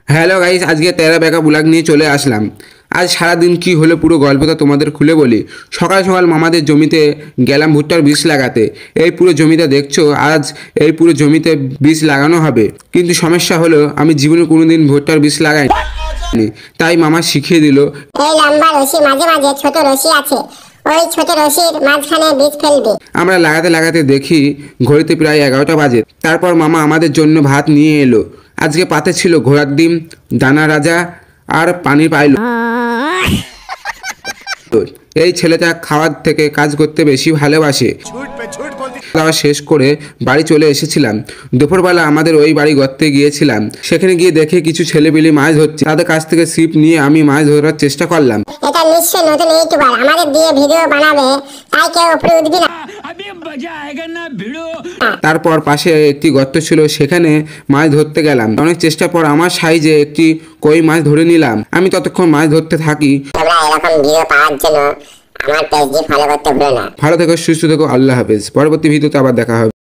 Hello guys, আজকে তেরা বেকা ব্লগ নিয়ে চলে আসলাম। আজ সারাদিন কি হলো পুরো গল্পটা তোমাদের খুলে বলি। সকাল সকাল মামাদের জমিতে গেলাম ভুট্টার বীজ লাগাতে। এই পুরো জমিটা দেখছো, আজ এই পুরো জমিতে বীজ লাগানো হবে। কিন্তু সমস্যা হলো আমি জীবনে কোনোদিন ভুট্টার বীজ লাগাইনি, তাই মামা শিখিয়ে দিল। এই লম্বা রশি মাঝে মাঝে ছোট রশি আছে, ওই ছোট রশির মাঝখানে বীজ ফেলবে। আমরা লাগাতে লাগাতে দেখি ঘড়িতে প্রায় 11টা বাজে। তারপর মামা আমাদের জন্য ভাত নিয়ে এলো। আজকে পাতে ছিল ঘোড়ার ডিম, দানা রাজা আর পানি পাইল। এই ছেলেটা খাওয়ার থেকে কাজ করতে বেশি ভালোবাসে। খাওয়া শেষ করে বাড়ি চলে এসেছিলাম। দুপুরবেলা আমাদের ওই বাড়ি গর্তে গিয়েছিলাম। সেখানে গিয়ে দেখে কিছু ছেলেপিলে মাছ ধরছে। তাদের কাছ থেকে ছিপ নিয়ে আমি মাছ ধরার চেষ্টা করলাম। এটা নিশ্চয়ই নতুন ইউটিউবার আমাদের দিয়ে ভিডিও বানাবে, তাই কেউ উপরে উঠবি না। তারপর পাশে একটি গর্ত ছিল, সেখানে মাছ ধরতে গেলাম। অনেক চেষ্টার পর আমার সাইজে একটি কই মাছ ধরে নিলাম। আমি ততক্ষণ মাছ ধরতে থাকি। তোমরা এরকম ভিডিও পাওয়ার জন্য আমার পেজটি ফলো করতে ভুলো না। ভালো থেকো, সুস্থ থেকো, আল্লাহ হাফেজ। পরবর্তী ভিডিওতে আবার দেখা হবে।